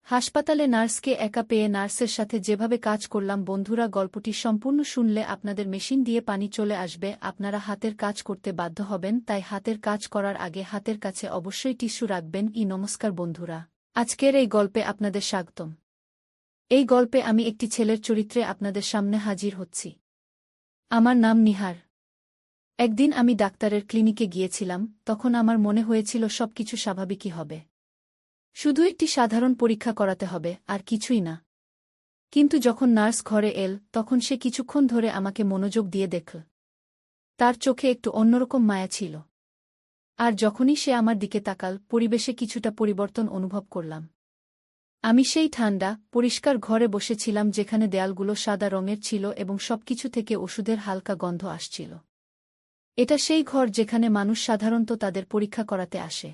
হাসপাতালে নার্সকে একা পেয়ে নার্সের সাথে যেভাবে কাজ করলাম বন্ধুরা, গল্পটি সম্পূর্ণ শুনলে আপনাদের মেশিন দিয়ে পানি চলে আসবে, আপনারা হাতের কাজ করতে বাধ্য হবেন, তাই হাতের কাজ করার আগে হাতের কাছে অবশ্যই টিস্যু রাখবেন। নমস্কার বন্ধুরা, আজকের এই গল্পে আপনাদের স্বাগতম। এই গল্পে আমি একটি ছেলের চরিত্রে আপনাদের সামনে হাজির হচ্ছি। আমার নাম নিহার। একদিন আমি ডাক্তারের ক্লিনিকে গিয়েছিলাম, তখন আমার মনে হয়েছিল সবকিছু স্বাভাবিকই হবে। শুধু একটি সাধারণ পরীক্ষা করাতে হবে, আর কিছুই না। কিন্তু যখন নার্স ঘরে এল, তখন সে কিছুক্ষণ ধরে আমাকে মনোযোগ দিয়ে দেখল। তার চোখে একটু অন্যরকম মায়া ছিল। আর যখনই সে আমার দিকে তাকাল, পরিবেশে কিছুটা পরিবর্তন অনুভব করলাম। আমি সেই ঠান্ডা, পরিষ্কার ঘরে বসেছিলাম যেখানে দেয়ালগুলো সাদা রঙের ছিল এবং সবকিছু থেকে ওষুধের হালকা গন্ধ আসছিল। এটা সেই ঘর যেখানে মানুষ সাধারণত তাদের পরীক্ষা করাতে আসে।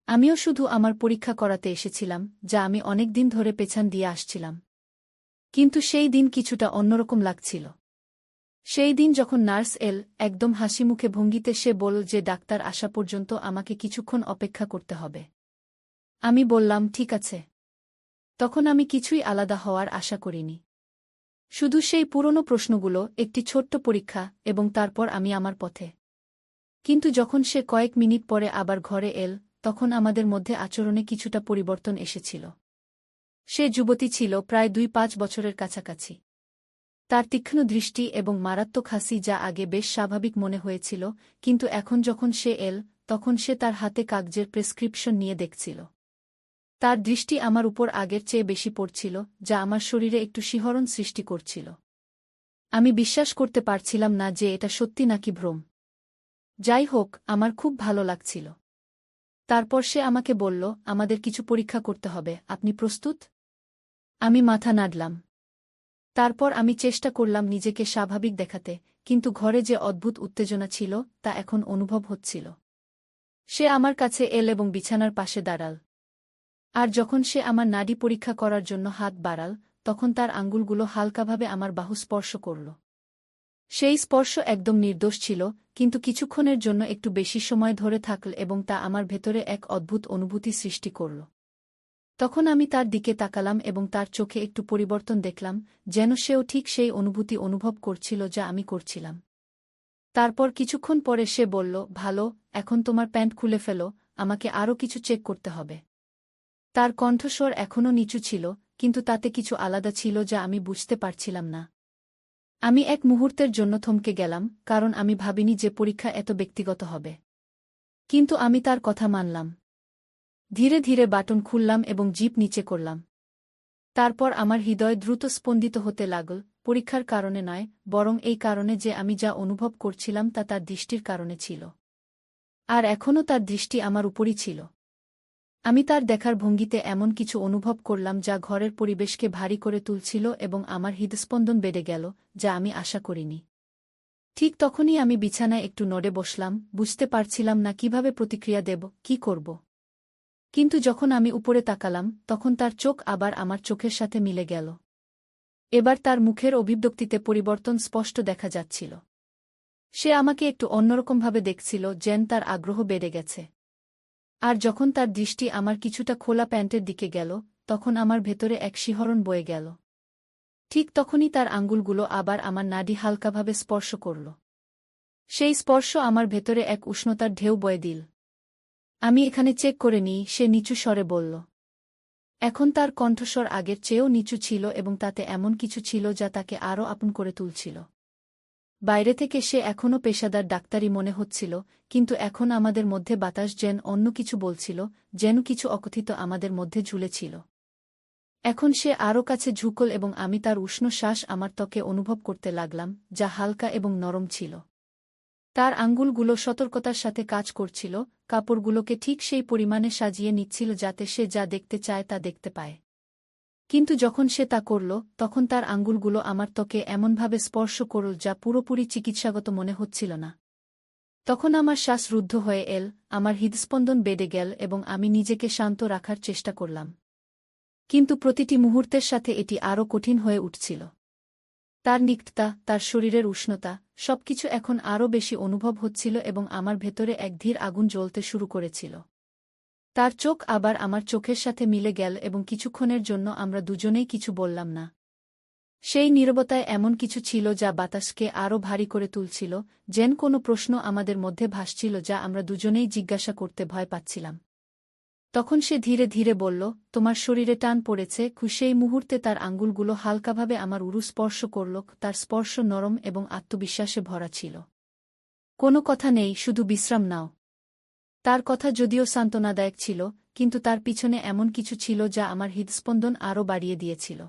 আমিও শুধু আমার পরীক্ষা করাতে এসেছিলাম, যা আমি অনেক দিন ধরে পেছান দিয়ে আসছিলাম। কিন্তু সেই দিন কিছুটা অন্যরকম লাগছিল। সেই দিন যখন নার্স এল, একদম হাসিমুখে ভঙ্গিতে সে বলল যে ডাক্তার আসা পর্যন্ত আমাকে কিছুক্ষণ অপেক্ষা করতে হবে। আমি বললাম ঠিক আছে। তখন আমি কিছুই আলাদা হওয়ার আশা করিনি। শুধু সেই পুরনো প্রশ্নগুলো, একটি ছোট্ট পরীক্ষা, এবং তারপর আমি আমার পথে। কিন্তু যখন সে কয়েক মিনিট পরে আবার ঘরে এল, তখন আমাদের মধ্যে আচরণে কিছুটা পরিবর্তন এসেছিল। সে যুবতী ছিল, প্রায় 2-5 বছরের কাছাকাছি। তার তীক্ষ্ণ দৃষ্টি এবং মারাত্মক হাসি যা আগে বেশ স্বাভাবিক মনে হয়েছিল, কিন্তু এখন যখন সে এল, তখন সে তার হাতে কাগজের প্রেসক্রিপশন নিয়ে দেখছিল। তার দৃষ্টি আমার উপর আগের চেয়ে বেশি পড়ছিল, যা আমার শরীরে একটু শিহরণ সৃষ্টি করছিল। আমি বিশ্বাস করতে পারছিলাম না যে এটা সত্যি নাকি ভ্রম। যাই হোক, আমার খুব ভালো লাগছিল। তারপর সে আমাকে বলল, আমাদের কিছু পরীক্ষা করতে হবে, আপনি প্রস্তুত? আমি মাথা নাড়লাম। তারপর আমি চেষ্টা করলাম নিজেকে স্বাভাবিক দেখাতে, কিন্তু ঘরে যে অদ্ভুত উত্তেজনা ছিল, তা এখন অনুভব হচ্ছিল। সে আমার কাছে এল এবং বিছানার পাশে দাঁড়াল। আর যখন সে আমার নাড়ি পরীক্ষা করার জন্য হাত বাড়াল, তখন তার আঙ্গুলগুলো হালকাভাবে আমার বাহু স্পর্শ করল। সেই স্পর্শ একদম নির্দোষ ছিল, কিন্তু কিছুক্ষণের জন্য একটু বেশি সময় ধরে থাকল এবং তা আমার ভেতরে এক অদ্ভুত অনুভূতি সৃষ্টি করল। তখন আমি তার দিকে তাকালাম এবং তার চোখে একটু পরিবর্তন দেখলাম, যেন সেও ঠিক সেই অনুভূতি অনুভব করছিল যা আমি করছিলাম। তারপর কিছুক্ষণ পরে সে বলল, ভালো, এখন তোমার প্যান্ট খুলে ফেলো, আমাকে আরও কিছু চেক করতে হবে। তার কণ্ঠস্বর এখনও নিচু ছিল, কিন্তু তাতে কিছু আলাদা ছিল যা আমি বুঝতে পারছিলাম না। আমি এক মুহূর্তের জন্য থমকে গেলাম, কারণ আমি ভাবিনি যে পরীক্ষা এত ব্যক্তিগত হবে। কিন্তু আমি তার কথা মানলাম। ধীরে ধীরে বাটন খুললাম এবং জিপ নিচে করলাম। তারপর আমার হৃদয় দ্রুত স্পন্দিত হতে লাগল, পরীক্ষার কারণে নয়, বরং এই কারণে যে আমি যা অনুভব করছিলাম তা তার দৃষ্টির কারণে ছিল। আর এখনও তার দৃষ্টি আমার উপরই ছিল। আমি তার দেখার ভঙ্গিতে এমন কিছু অনুভব করলাম যা ঘরের পরিবেশকে ভারী করে তুলছিল এবং আমার হৃদস্পন্দন বেড়ে গেল, যা আমি আশা করিনি। ঠিক তখনই আমি বিছানায় একটু নড়ে বসলাম, বুঝতে পারছিলাম না কিভাবে প্রতিক্রিয়া দেব, কি করব। কিন্তু যখন আমি উপরে তাকালাম, তখন তার চোখ আবার আমার চোখের সাথে মিলে গেল। এবার তার মুখের অভিব্যক্তিতে পরিবর্তন স্পষ্ট দেখা যাচ্ছিল। সে আমাকে একটু অন্যরকমভাবে দেখছিল, যেন তার আগ্রহ বেড়ে গেছে। আর যখন তার দৃষ্টি আমার কিছুটা খোলা প্যান্টের দিকে গেল, তখন আমার ভেতরে এক শিহরণ বয়ে গেল। ঠিক তখনই তার আঙ্গুলগুলো আবার আমার নাডি হালকাভাবে স্পর্শ করল। সেই স্পর্শ আমার ভেতরে এক উষ্ণতার ঢেউ বয়ে দিল। আমি এখানে চেক করে নিই, সে নিচু স্বরে বলল। এখন তার কণ্ঠস্বর আগের চেয়েও নিচু ছিল এবং তাতে এমন কিছু ছিল যা তাকে আরও আপন করে তুলছিল। বাইরে থেকে সে এখনও পেশাদার ডাক্তারি মনে হচ্ছিল, কিন্তু এখন আমাদের মধ্যে বাতাস যেন অন্য কিছু বলছিল, যেন কিছু অকথিত আমাদের মধ্যে ঝুলেছিল। এখন সে আরও কাছে ঝুঁকল এবং আমি তার উষ্ণ শ্বাস আমার ত্বকে অনুভব করতে লাগলাম, যা হালকা এবং নরম ছিল। তার আঙ্গুলগুলো সতর্কতার সাথে কাজ করছিল, কাপড়গুলোকে ঠিক সেই পরিমাণে সাজিয়ে নিচ্ছিল যাতে সে যা দেখতে চায় তা দেখতে পায়। কিন্তু যখন সে তা করল, তখন তার আঙ্গুলগুলো আমার ত্বকে এমনভাবে স্পর্শ করল যা পুরোপুরি চিকিৎসাগত মনে হচ্ছিল না। তখন আমার শ্বাস রুদ্ধ হয়ে এল, আমার হৃদস্পন্দন বেড়ে গেল এবং আমি নিজেকে শান্ত রাখার চেষ্টা করলাম। কিন্তু প্রতিটি মুহূর্তের সাথে এটি আরও কঠিন হয়ে উঠছিল। তার নিকটতা, তার শরীরের উষ্ণতা, সবকিছু এখন আরও বেশি অনুভব হচ্ছিল এবং আমার ভেতরে এক ধীর আগুন জ্বলতে শুরু করেছিল। তার চোখ আবার আমার চোখের সাথে মিলে গেল এবং কিছুক্ষণের জন্য আমরা দুজনেই কিছু বললাম না। সেই নীরবতায় এমন কিছু ছিল যা বাতাসকে আরও ভারী করে তুলছিল, যেন কোনো প্রশ্ন আমাদের মধ্যে ভাসছিল যা আমরা দুজনেই জিজ্ঞাসা করতে ভয় পাচ্ছিলাম। তখন সে ধীরে ধীরে বলল, তোমার শরীরে টান পড়েছে। সেই মুহূর্তে তার আঙ্গুলগুলো হালকাভাবে আমার উরু স্পর্শ করল, তার স্পর্শ নরম এবং আত্মবিশ্বাসে ভরা ছিল। কোনো কথা নেই, শুধু বিশ্রাম নাও। তার কথা যদিও সান্ত্বনাদায়ক ছিল, কিন্তু তার পিছনে এমন কিছু ছিল যা আমার হৃদস্পন্দন আরও বাড়িয়ে দিয়েছিল।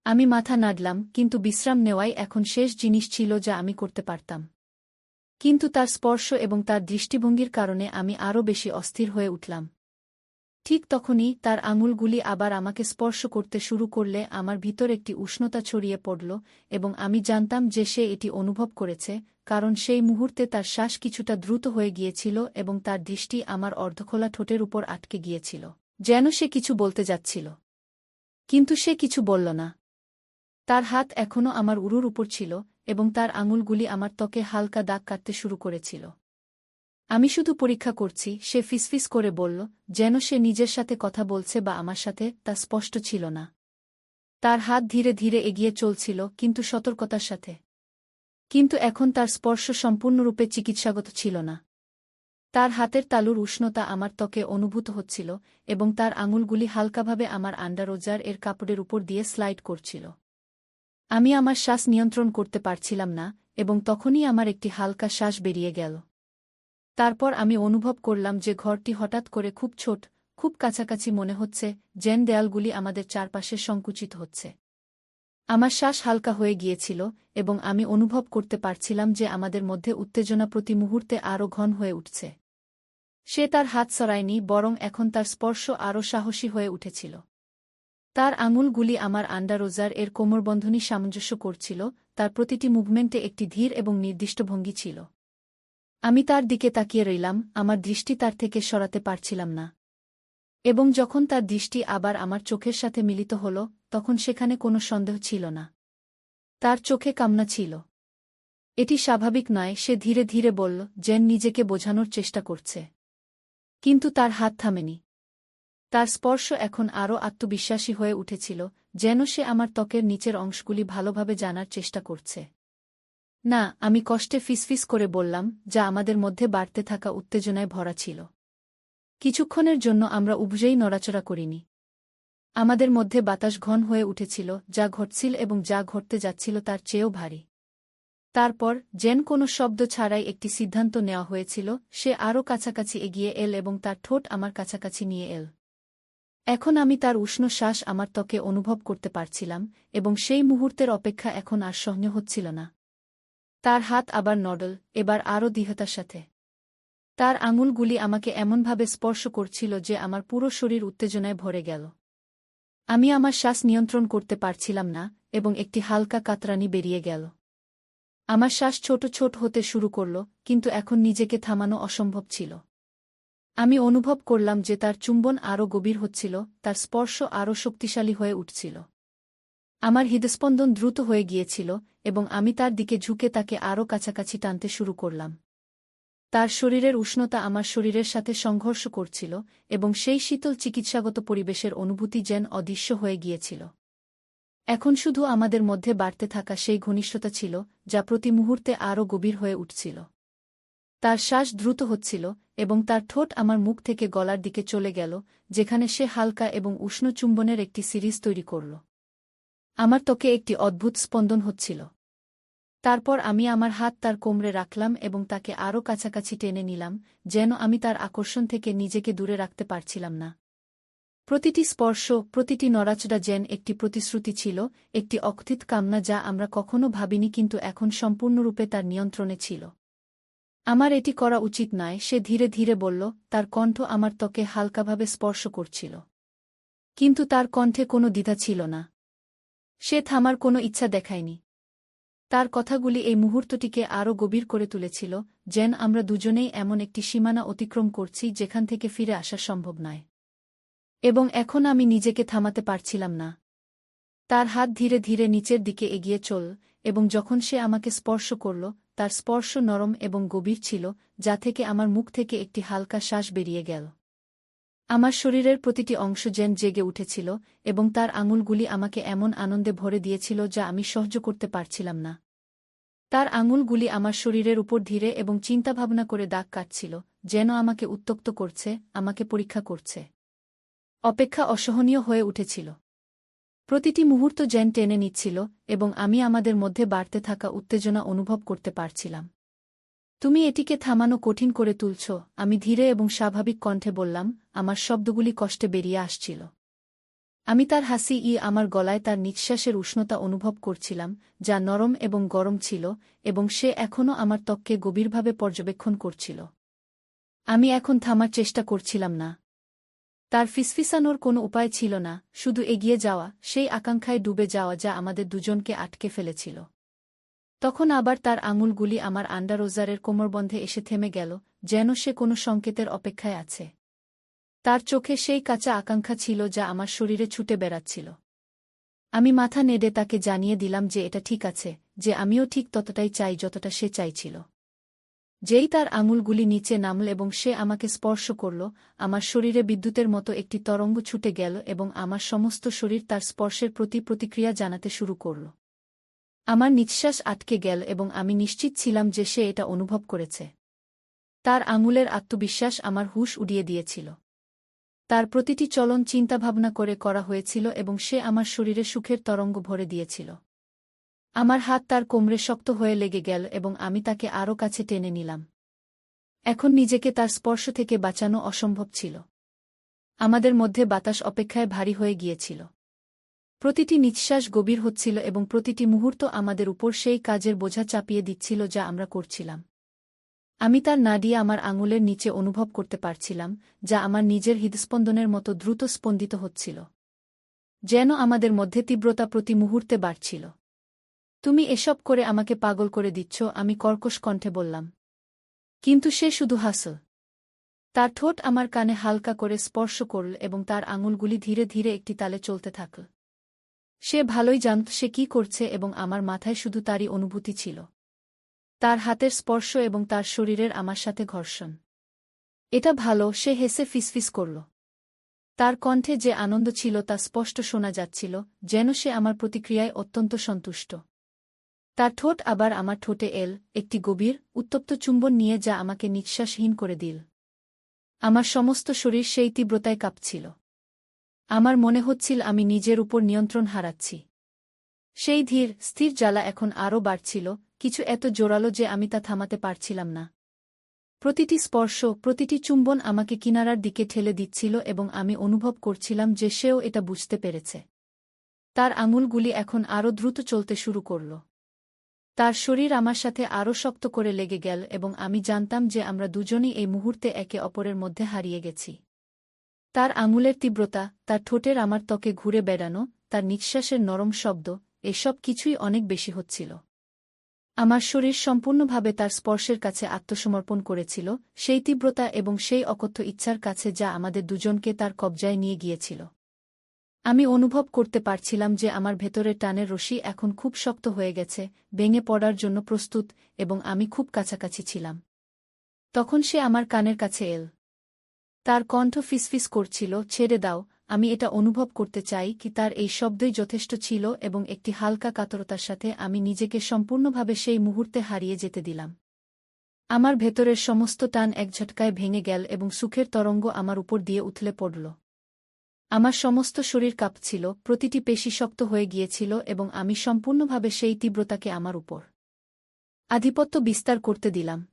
আমি মাথা নাড়লাম, কিন্তু বিশ্রাম নেওয়াই এখন শেষ জিনিস ছিল যা আমি করতে পারতাম। কিন্তু তার স্পর্শ এবং তার দৃষ্টিভঙ্গির কারণে আমি আরও বেশি অস্থির হয়ে উঠলাম। ঠিক তখনই তার আঙুলগুলি আবার আমাকে স্পর্শ করতে শুরু করলে আমার ভিতর একটি উষ্ণতা ছড়িয়ে পড়ল, এবং আমি জানতাম যে সে এটি অনুভব করেছে, কারণ সেই মুহূর্তে তার শ্বাস কিছুটা দ্রুত হয়ে গিয়েছিল এবং তার দৃষ্টি আমার অর্ধখোলা ঠোঁটের উপর আটকে গিয়েছিল, যেন সে কিছু বলতে যাচ্ছিল। কিন্তু সে কিছু বলল না। তার হাত এখনও আমার উরুর উপর ছিল, এবং তার আঙুলগুলি আমার ত্বকে হালকা দাগ কাটতে শুরু করেছিল। আমি শুধু পরীক্ষা করছি, সে ফিসফিস করে বলল, যেন সে নিজের সাথে কথা বলছে বা আমার সাথে, তা স্পষ্ট ছিল না। তার হাত ধীরে ধীরে এগিয়ে চলছিল, কিন্তু সতর্কতার সাথে। কিন্তু এখন তার স্পর্শ সম্পূর্ণরূপে চিকিৎসাগত ছিল না। তার হাতের তালুর উষ্ণতা আমার ত্বকে অনুভূত হচ্ছিল, এবং তার আঙুলগুলি হালকাভাবে আমার আন্ডারওয়্যার এর কাপড়ের উপর দিয়ে স্লাইড করছিল। আমি আমার শ্বাস নিয়ন্ত্রণ করতে পারছিলাম না, এবং তখনই আমার একটি হালকা শ্বাস বেরিয়ে গেল। তারপর আমি অনুভব করলাম যে ঘরটি হঠাৎ করে খুব ছোট, খুব কাছাকাছি মনে হচ্ছে, যেন দেয়ালগুলি আমাদের চারপাশে সংকুচিত হচ্ছে। আমার শ্বাস হালকা হয়ে গিয়েছিল, এবং আমি অনুভব করতে পারছিলাম যে আমাদের মধ্যে উত্তেজনা প্রতি মুহূর্তে আরও ঘন হয়ে উঠছে। সে তার হাত সরায়নি, বরং এখন তার স্পর্শ আরও সাহসী হয়ে উঠেছিল। তার আঙুলগুলি আমার আন্ডারওয়্যার এর কোমরবন্ধনী সামঞ্জস্য করছিল, তার প্রতিটি মুভমেন্টে একটি ধীর এবং নির্দিষ্ট ভঙ্গি ছিল। আমি তার দিকে তাকিয়ে রইলাম, আমার দৃষ্টি তার থেকে সরাতে পারছিলাম না। এবং যখন তার দৃষ্টি আবার আমার চোখের সাথে মিলিত হল, তখন সেখানে কোনো সন্দেহ ছিল না। তার চোখে কান্না ছিল। এটি স্বাভাবিক নয়, সে ধীরে ধীরে বলল, যেন নিজেকে বোঝানোর চেষ্টা করছে। কিন্তু তার হাত থামেনি। তার স্পর্শ এখন আরও আত্মবিশ্বাসী হয়ে উঠেছিল, যেন সে আমার ত্বকের নিচের অংশগুলি ভালোভাবে জানার চেষ্টা করছে। না, আমি কষ্টে ফিসফিস করে বললাম, যা আমাদের মধ্যে বাড়তে থাকা উত্তেজনায় ভরা ছিল। কিছুক্ষণের জন্য আমরা উভয়েই নড়াচড়া করিনি। আমাদের মধ্যে বাতাস ঘন হয়ে উঠেছিল, যা ঘটছিল এবং যা ঘটতে যাচ্ছিল তার চেয়েও ভারী। তারপর, যেন কোনো শব্দ ছাড়াই একটি সিদ্ধান্ত নেওয়া হয়েছিল, সে আরও কাছাকাছি এগিয়ে এল এবং তার ঠোঁট আমার কাছাকাছি নিয়ে এল। এখন আমি তার উষ্ণ শ্বাস আমার ত্বকে অনুভব করতে পারছিলাম, এবং সেই মুহূর্তের অপেক্ষা এখন আর সহ্য হচ্ছিল না। তার হাত আবার নড়ল, এবার আরও দৃঢ়তার সাথে। তার আঙুলগুলি আমাকে এমনভাবে স্পর্শ করছিল যে আমার পুরো শরীর উত্তেজনায় ভরে গেল। আমি আমার শ্বাস নিয়ন্ত্রণ করতে পারছিলাম না, এবং একটি হালকা কাতরানি বেরিয়ে গেল। আমার শ্বাস ছোট ছোট হতে শুরু করল, কিন্তু এখন নিজেকে থামানো অসম্ভব ছিল। আমি অনুভব করলাম যে তার চুম্বন আরও গভীর হচ্ছিল, তার স্পর্শ আরও শক্তিশালী হয়ে উঠছিল। আমার হৃদস্পন্দন দ্রুত হয়ে গিয়েছিল, এবং আমি তার দিকে ঝুঁকে তাকে আরও কাছাকাছি টানতে শুরু করলাম। তার শরীরের উষ্ণতা আমার শরীরের সাথে সংঘর্ষ করছিল, এবং সেই শীতল চিকিৎসাগত পরিবেশের অনুভূতি যেন অদৃশ্য হয়ে গিয়েছিল। এখন শুধু আমাদের মধ্যে বাড়তে থাকা সেই ঘনিষ্ঠতা ছিল, যা প্রতি মুহূর্তে আরও গভীর হয়ে উঠছিল। তার শ্বাস দ্রুত হচ্ছিল, এবং তার ঠোঁট আমার মুখ থেকে গলার দিকে চলে গেল, যেখানে সে হালকা এবং উষ্ণ চুম্বনের একটি সিরিজ তৈরি করল। আমার ত্বকে একটি অদ্ভুত স্পন্দন হচ্ছিল। তারপর আমি আমার হাত তার কোমরে রাখলাম এবং তাকে আরও কাছাকাছি টেনে নিলাম, যেন আমি তার আকর্ষণ থেকে নিজেকে দূরে রাখতে পারছিলাম না। প্রতিটি স্পর্শ, প্রতিটি নড়াচড়া যেন একটি প্রতিশ্রুতি ছিল, একটি অকথিত কামনা যা আমরা কখনো ভাবিনি কিন্তু এখন সম্পূর্ণরূপে তার নিয়ন্ত্রণে ছিল। আমার এটি করা উচিত নয়, সে ধীরে ধীরে বলল, তার কণ্ঠ আমার ত্বকে হালকাভাবে স্পর্শ করছিল। কিন্তু তার কণ্ঠে কোনো দ্বিধা ছিল না। সে থামার কোনো ইচ্ছা দেখায়নি। তার কথাগুলি এই মুহূর্তটিকে আরও গভীর করে তুলেছিল, যেন আমরা দুজনেই এমন একটি সীমানা অতিক্রম করছি যেখান থেকে ফিরে আসা সম্ভব নয়। এবং এখন আমি নিজেকে থামাতে পারছিলাম না। তার হাত ধীরে ধীরে নিচের দিকে এগিয়ে চল, এবং যখন সে আমাকে স্পর্শ করল, তার স্পর্শ নরম এবং গভীর ছিল, যা থেকে আমার মুখ থেকে একটি হালকা শ্বাস বেরিয়ে গেল। আমার শরীরের প্রতিটি অংশ যেন জেগে উঠেছিল এবং তার আঙুলগুলি আমাকে এমন আনন্দে ভরে দিয়েছিল যা আমি সহ্য করতে পারছিলাম না। তার আঙুলগুলি আমার শরীরের উপর ধীরে এবং চিন্তাভাবনা করে দাগ কাটছিল, যেন আমাকে উত্ত্যক্ত করছে, আমাকে পরীক্ষা করছে। অপেক্ষা অসহনীয় হয়ে উঠেছিল। প্রতিটি মুহূর্ত যেন টেনে নিচ্ছিল এবং আমি আমাদের মধ্যে বাড়তে থাকা উত্তেজনা অনুভব করতে পারছিলাম। তুমি এটিকে থামানো কঠিন করে তুলছ, আমি ধীরে এবং স্বাভাবিক কণ্ঠে বললাম, আমার শব্দগুলি কষ্টে বেরিয়ে আসছিল। আমি তার হাসি আমার গলায় তার নিঃশ্বাসের উষ্ণতা অনুভব করছিলাম, যা নরম এবং গরম ছিল, এবং সে এখনও আমার ত্বককে গভীরভাবে পর্যবেক্ষণ করছিল। আমি এখন থামার চেষ্টা করছিলাম না। তার ফিসফিসানোর কোনো উপায় ছিল না, শুধু এগিয়ে যাওয়া, সেই আকাঙ্ক্ষায় ডুবে যাওয়া যা আমাদের দুজনকে আটকে ফেলেছিল। তখন আবার তার আঙুলগুলি আমার আন্ডারোজারের কোমরবন্ধে এসে থেমে গেল, যেন সে কোনো সংকেতের অপেক্ষায় আছে। তার চোখে সেই কাঁচা আকাঙ্ক্ষা ছিল যা আমার শরীরে ছুটে বেড়াচ্ছিল। আমি মাথা নেড়ে তাকে জানিয়ে দিলাম যে এটা ঠিক আছে, যে আমিও ঠিক ততটাই চাই যতটা সে চাইছিল। যেই তার আঙুলগুলি নিচে নামল এবং সে আমাকে স্পর্শ করল, আমার শরীরে বিদ্যুতের মতো একটি তরঙ্গ ছুটে গেল এবং আমার সমস্ত শরীর তার স্পর্শের প্রতি প্রতিক্রিয়া জানাতে শুরু করল। আমার নিঃশ্বাস আটকে গেল এবং আমি নিশ্চিত ছিলাম যে সে এটা অনুভব করেছে। তার আঙুলের আত্মবিশ্বাস আমার হুঁশ উড়িয়ে দিয়েছিল। তার প্রতিটি চলন চিন্তাভাবনা করে করা হয়েছিল এবং সে আমার শরীরে সুখের তরঙ্গ ভরে দিয়েছিল। আমার হাত তার কোমরে শক্ত হয়ে লেগে গেল এবং আমি তাকে আরও কাছে টেনে নিলাম। এখন নিজেকে তার স্পর্শ থেকে বাঁচানো অসম্ভব ছিল। আমাদের মধ্যে বাতাস অপেক্ষায় ভারী হয়ে গিয়েছিল। প্রতিটি নিঃশ্বাস গভীর হচ্ছিল এবং প্রতিটি মুহূর্ত আমাদের উপর সেই কাজের বোঝা চাপিয়ে দিচ্ছিল যা আমরা করছিলাম। আমি তার নাড়ি আমার আঙুলের নিচে অনুভব করতে পারছিলাম, যা আমার নিজের হৃদস্পন্দনের মতো দ্রুত স্পন্দিত হচ্ছিল। যেন আমাদের মধ্যে তীব্রতা প্রতি মুহূর্তে বাড়ছিল। তুমি এসব করে আমাকে পাগল করে দিচ্ছ, আমি কর্কশ কণ্ঠে বললাম। কিন্তু সে শুধু হাসল। তার ঠোঁট আমার কানে হালকা করে স্পর্শ করল এবং তার আঙুলগুলি ধীরে ধীরে একটি তালে চলতে থাকল। সে ভালোই জানত সে কি করছে এবং আমার মাথায় শুধু তারই অনুভূতি ছিল। তার হাতের স্পর্শ এবং তার শরীরের আমার সাথে ঘর্ষণ। এটা ভালো, সে হেসে ফিসফিস করল। তার কণ্ঠে যে আনন্দ ছিল তা স্পষ্ট শোনা যাচ্ছিল, যেন সে আমার প্রতিক্রিয়ায় অত্যন্ত সন্তুষ্ট। তার ঠোঁট আবার আমার ঠোঁটে এল, একটি গভীর, উত্তপ্ত চুম্বন নিয়ে যা আমাকে নিঃশ্বাসহীন করে দিল। আমার সমস্ত শরীর সেই তীব্রতায় কাঁপছিল। আমার মনে হচ্ছিল আমি নিজের উপর নিয়ন্ত্রণ হারাচ্ছি। সেই ধীর, স্থির জ্বালা এখন আরও বাড়ছিল, কিছু এত জোরালো যে আমি তা থামাতে পারছিলাম না। প্রতিটি স্পর্শ, প্রতিটি চুম্বন আমাকে কিনারার দিকে ঠেলে দিচ্ছিল এবং আমি অনুভব করছিলাম যে সেও এটা বুঝতে পেরেছে। তার আঙুলগুলি এখন আরও দ্রুত চলতে শুরু করল। তার শরীর আমার সাথে আরও শক্ত করে লেগে গেল এবং আমি জানতাম যে আমরা দুজনই এই মুহূর্তে একে অপরের মধ্যে হারিয়ে গেছি। তার আঙুলের তীব্রতা, তার ঠোঁটের আমার ত্বকে ঘুরে বেড়ানো, তার নিঃশ্বাসের নরম শব্দ, এসব কিছুই অনেক বেশি হচ্ছিল। আমার শরীর সম্পূর্ণভাবে তার স্পর্শের কাছে আত্মসমর্পণ করেছিল, সেই তীব্রতা এবং সেই অকথ্য ইচ্ছার কাছে যা আমাদের দুজনকে তার কবজায় নিয়ে গিয়েছিল। আমি অনুভব করতে পারছিলাম যে আমার ভেতরের টানের রশি এখন খুব শক্ত হয়ে গেছে, ভেঙে পড়ার জন্য প্রস্তুত, এবং আমি খুব কাছাকাছি ছিলাম। তখন সে আমার কানের কাছে এল। তার কণ্ঠ ফিসফিস করছিল, ছেড়ে দাও, আমি এটা অনুভব করতে চাই কি। তার এই শব্দই যথেষ্ট ছিল এবং একটি হালকা কাতরতার সাথে আমি নিজেকে সম্পূর্ণভাবে সেই মুহূর্তে হারিয়ে যেতে দিলাম। আমার ভেতরের সমস্ত টান এক ঝটকায় ভেঙে গেল এবং সুখের তরঙ্গ আমার উপর দিয়ে উথলে পড়ল। আমার সমস্ত শরীর কাঁপছিল, প্রতিটি পেশি শক্ত হয়ে গিয়েছিল এবং আমি সম্পূর্ণভাবে সেই তীব্রতাকে আমার উপর আধিপত্য বিস্তার করতে দিলাম।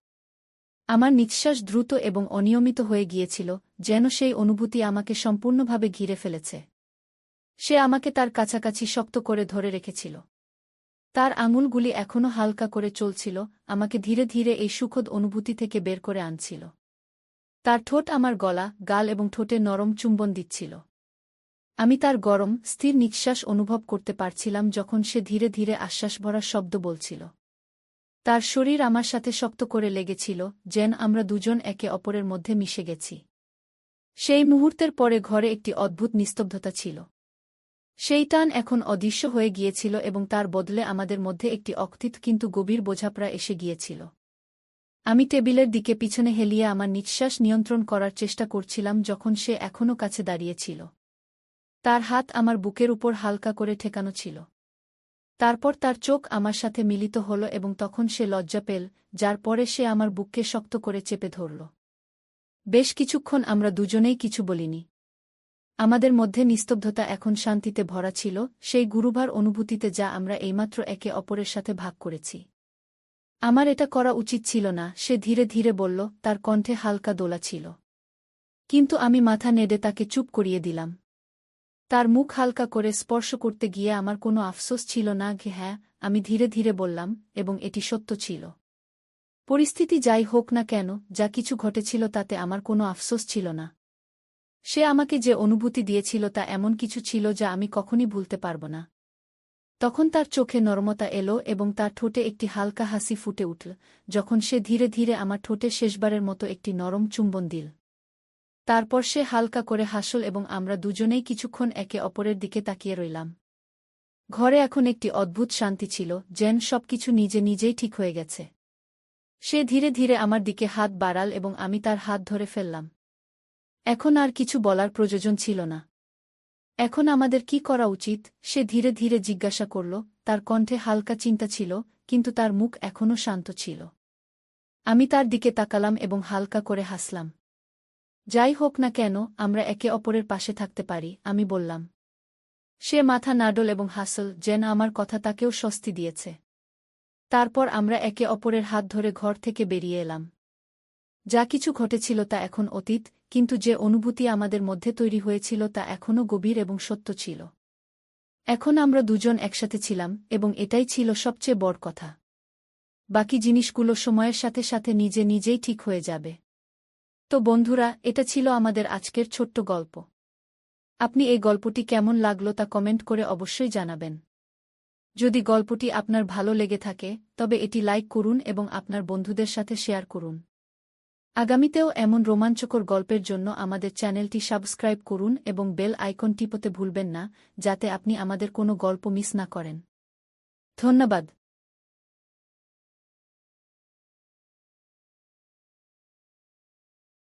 আমার নিঃশ্বাস দ্রুত এবং অনিয়মিত হয়ে গিয়েছিল, যেন সেই অনুভূতি আমাকে সম্পূর্ণভাবে ঘিরে ফেলেছে। সে আমাকে তার কাছাকাছি শক্ত করে ধরে রেখেছিল। তার আঙুলগুলি এখনও হালকা করে চলছিল, আমাকে ধীরে ধীরে এই সুখদ অনুভূতি থেকে বের করে আনছিল। তার ঠোঁট আমার গলা, গাল এবং ঠোঁটে নরম চুম্বন দিচ্ছিল। আমি তার গরম, স্থির নিঃশ্বাস অনুভব করতে পারছিলাম যখন সে ধীরে ধীরে আশ্বাসভরা শব্দ বলছিল। তার শরীর আমার সাথে শক্ত করে লেগেছিল, যেন আমরা দুজন একে অপরের মধ্যে মিশে গেছি। সেই মুহূর্তের পরে ঘরে একটি অদ্ভুত নিস্তব্ধতা ছিল। সেই টান এখন অদৃশ্য হয়ে গিয়েছিল এবং তার বদলে আমাদের মধ্যে একটি অকথিত কিন্তু গভীর বোঝাপড়া এসে গিয়েছিল। আমি টেবিলের দিকে পিছনে হেলিয়ে আমার নিঃশ্বাস নিয়ন্ত্রণ করার চেষ্টা করছিলাম যখন সে এখনও কাছে দাঁড়িয়েছিল। তার হাত আমার বুকের উপর হালকা করে ঠেকানো ছিল। তারপর তার চোখ আমার সাথে মিলিত হল এবং তখন সে লজ্জা পেল, যার পরে সে আমার বুককে শক্ত করে চেপে ধরল। বেশ কিছুক্ষণ আমরা দুজনেই কিছু বলিনি। আমাদের মধ্যে নিস্তব্ধতা এখন শান্তিতে ভরা ছিল, সেই গুরুভার অনুভূতিতে যা আমরা এইমাত্র একে অপরের সাথে ভাগ করেছি। আমার এটা করা উচিত ছিল না, সে ধীরে ধীরে বলল, তার কণ্ঠে হালকা দোলা ছিল। কিন্তু আমি মাথা নেড়ে তাকে চুপ করিয়ে দিলাম। তার মুখ হালকা করে স্পর্শ করতে গিয়ে আমার কোনো আফসোস ছিল না। হ্যাঁ, আমি ধীরে ধীরে বললাম, এবং এটি সত্য ছিল। পরিস্থিতি যাই হোক না কেন, যা কিছু ঘটেছিল তাতে আমার কোনো আফসোস ছিল না। সে আমাকে যে অনুভূতি দিয়েছিল তা এমন কিছু ছিল যা আমি কখনই ভুলতে পারব না। তখন তার চোখে নরমতা এলো এবং তার ঠোঁটে একটি হালকা হাসি ফুটে উঠল, যখন সে ধীরে ধীরে আমার ঠোঁটে শেষবারের মতো একটি নরম চুম্বন দিল। তারপর সে হালকা করে হাসল এবং আমরা দুজনেই কিছুক্ষণ একে অপরের দিকে তাকিয়ে রইলাম। ঘরে এখন একটি অদ্ভুত শান্তি ছিল, যেন সবকিছু নিজে নিজেই ঠিক হয়ে গেছে। সে ধীরে ধীরে আমার দিকে হাত বাড়াল এবং আমি তার হাত ধরে ফেললাম। এখন আর কিছু বলার প্রয়োজন ছিল না। এখন আমাদের কি করা উচিত, সে ধীরে ধীরে জিজ্ঞাসা করল, তার কণ্ঠে হালকা চিন্তা ছিল, কিন্তু তার মুখ এখনও শান্ত ছিল। আমি তার দিকে তাকালাম এবং হালকা করে হাসলাম। যাই হোক না কেন, আমরা একে অপরের পাশে থাকতে পারি, আমি বললাম। সে মাথা নাড়ল এবং হাসল, যেন আমার কথা তাকেও স্বস্তি দিয়েছে। তারপর আমরা একে অপরের হাত ধরে ঘর থেকে বেরিয়ে এলাম। যা কিছু ঘটেছিল তা এখন অতীত, কিন্তু যে অনুভূতি আমাদের মধ্যে তৈরি হয়েছিল তা এখনও গভীর এবং সত্য ছিল। এখন আমরা দুজন একসাথে ছিলাম, এবং এটাই ছিল সবচেয়ে বড় কথা। বাকি জিনিসগুলো সময়ের সাথে সাথে নিজে নিজেই ঠিক হয়ে যাবে। তো বন্ধুরা, এটা ছিল আমাদের আজকের ছোট্ট গল্প। আপনি এই গল্পটি কেমন লাগলো তা কমেন্ট করে অবশ্যই জানাবেন। যদি গল্পটি আপনার ভালো লেগে থাকে, তবে এটি লাইক করুন এবং আপনার বন্ধুদের সাথে শেয়ার করুন। আগামীতেও এমন রোমাঞ্চকর গল্পের জন্য আমাদের চ্যানেলটি সাবস্ক্রাইব করুন এবং বেল আইকন টিপতে ভুলবেন না, যাতে আপনি আমাদের কোনো গল্প মিস না করেন। ধন্যবাদ।